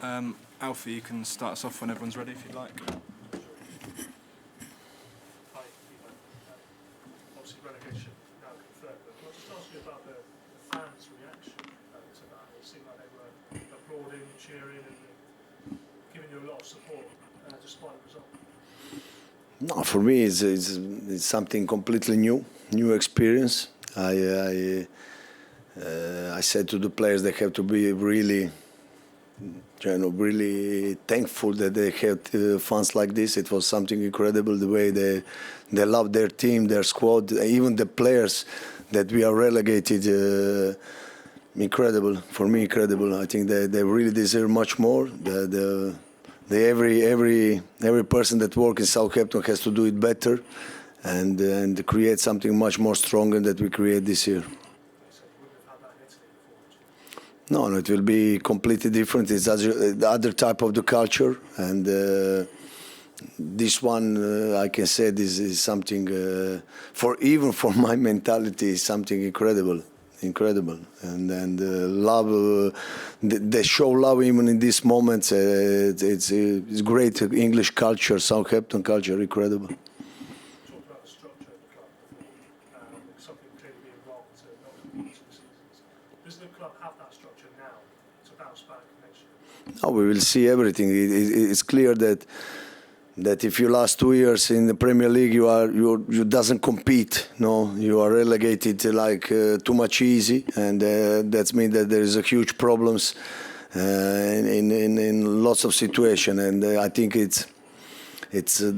Alfie, you can start us off when everyone's ready, if you'd like. Hi, obviously relegation now confirmed, but can I just ask you about the fans' reaction to that? It seemed like they were applauding, cheering, and giving you a lot of support despite the result. No, for me, it's something completely new experience. I said to the players they have to be really thankful that they had fans like this. It was something incredible, the way they love their team, their squad, even the players that we are relegated. Incredible, for me, incredible. I think they really deserve much more. Every person that works in Southampton has to do it better and create something much more stronger that we create this year. No, it will be completely different. It's the other type of the culture, and this one I can say this is something even for my mentality is something incredible, and love. They show love even in these moments. It's great English culture, Southampton culture, incredible. Talked about the structure of the club before, something clearly being wrong to not compete for seasons. Does the club have that structure now to bounce back next year? No, we will see everything. It's clear that if you last 2 years in the Premier League, you doesn't compete. No, you are relegated like too much easy, and that means that there is a huge problems in lots of situations. And I think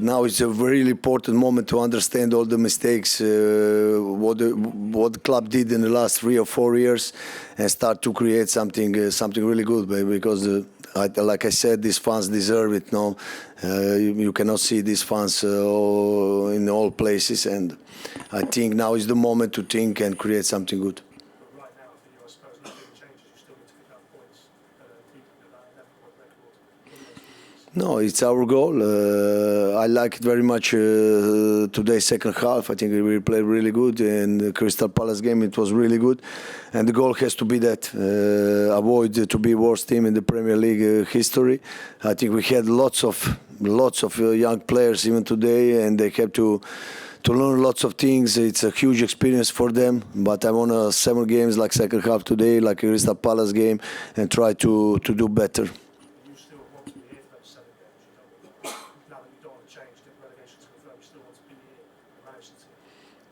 now it's a very important moment to understand all the mistakes what the club did in the last 3 or 4 years, and start to create something really good. Because like I said, these fans deserve it. No, you cannot see these fans in all places, and I think now is the moment to think and create something good. But right now, for you, I suppose, nothing changes. You still need to pick up points, keep that 11-point record. No, it's our goal. I like it very much today's second half. I think we played really good. In the Crystal Palace game, it was really good. And the goal has to be that, avoid to be worst team in the Premier League history. I think we had lots of young players even today, and they have to learn lots of things. It's a huge experience for them. But I want 7 games like second half today, like a Crystal Palace game, and try to do better.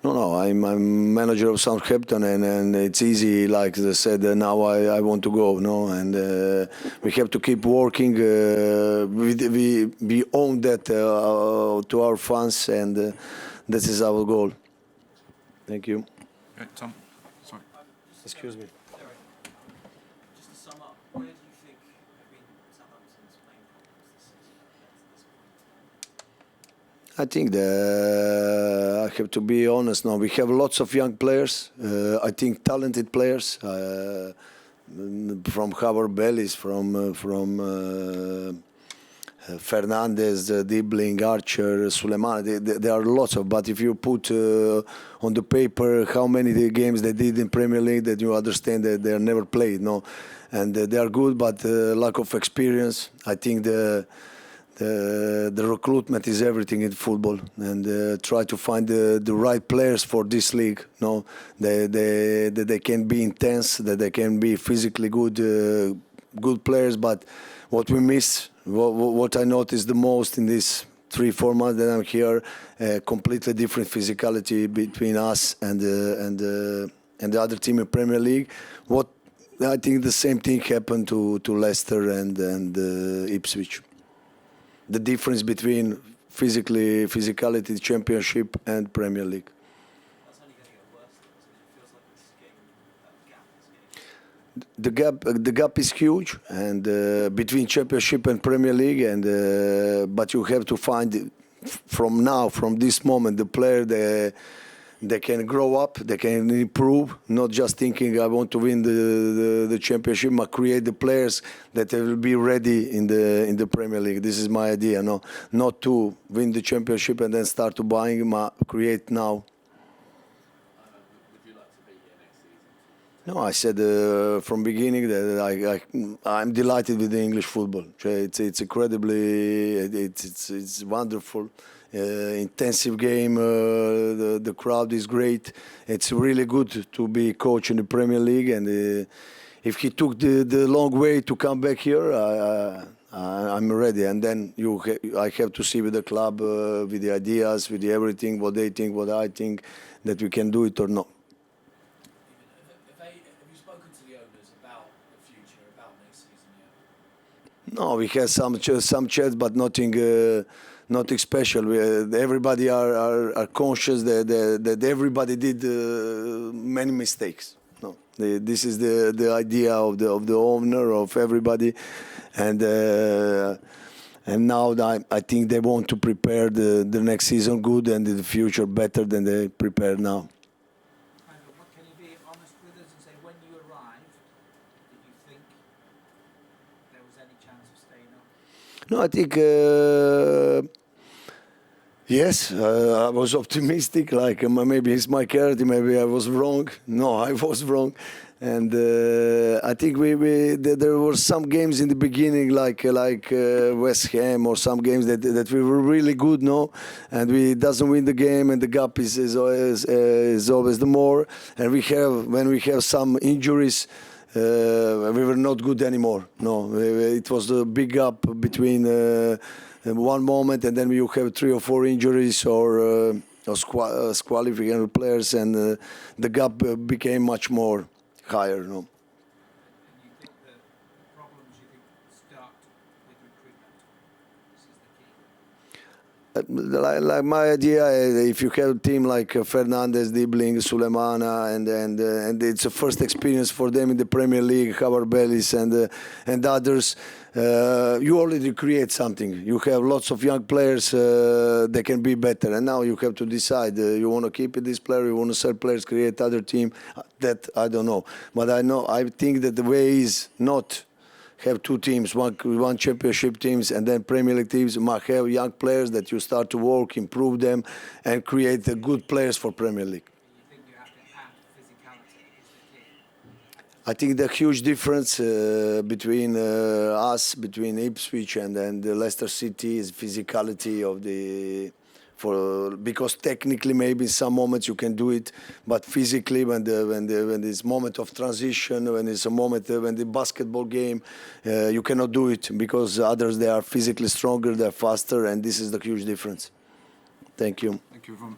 No, I'm manager of Southampton, and it's easy. Like I said, now I want to go. No, and we have to keep working. We own that to our fans, and this is our goal. Thank you. Okay, Tom. Sorry. Excuse me. Just to sum up, where do you think have been Southampton's main problems this season at this point? I think I have to be honest now. We have lots of young players. I think talented players from our bellies, from Fernandez, Dibbling, Archer, Suleiman. There are lots of. But if you put on the paper how many games they did in Premier League, that you understand that they are never played. No, and they are good, but lack of experience. I think the recruitment is everything in football, and try to find the right players for this league. No, they can be intense, that they can be physically good players. But what we miss, what I noticed the most in these 3-4 months that I'm here, completely different physicality between us and the other team in Premier League. What I think the same thing happened to Leicester and Ipswich. The difference between physicality, Championship and Premier League. That's only going to get worse, doesn't it? It feels like this game, The gap is huge, and between Championship and Premier League, and but you have to find from this moment, the player they can grow up, they can improve, not just thinking I want to win the Championship, but create the players that will be ready in the Premier League. This is my idea, no, not to win the Championship and then start to buying, create now. Would you like to be here next season to No, I said from beginning that I'm delighted with the English football. It's incredibly, it's wonderful, intensive game. The crowd is great. It's really good to be coach in the Premier League. And if he took the long way to come back here, I'm ready. And then I have to see with the club, with the ideas, with everything, what they think, what I think, that we can do it or not. Have you spoken to the owners about the future, about next season yet? No, we had some chats, but nothing special. Everybody are conscious that everybody did many mistakes. No, this is the idea of the owner, of everybody, and now I think they want to prepare the next season good and the future better than they prepare now. Can you be honest with us and say when you arrived, did you think there was any chance of staying up? No, I think yes, I was optimistic. Like maybe it's my character. Maybe I was wrong. No, I was wrong, and I think there were some games in the beginning, like West Ham, or some games that we were really good, no, and we doesn't win the game, and the gap is always the more, and when we have some injuries. We were not good anymore. No, it was a big gap between one moment and then you have 3 or 4 injuries or disqualified players, and the gap became much more higher. No. And you think the problems start with recruitment? This is the key. Like my idea, if you have a team like Fernandez, Dibling, Sulemana, and it's a first experience for them in the Premier League, Haverbelis and others, you already create something. You have lots of young players that can be better, and now you have to decide you want to keep this player, you want to sell players, create other team. That I don't know, but I think that the way is not have 2 teams, one championship teams and then Premier League teams. Might have young players that you start to work, improve them, and create good players for Premier League. You think you have to add physicality is the key? I think the huge difference between us, between Ipswich and Leicester City, is physicality of because technically maybe in some moments you can do it, but physically when this moment of transition, when it's a moment when the basketball game, you cannot do it because others, they are physically stronger, they're faster, and this is the huge difference. Thank you. Thank you, everyone.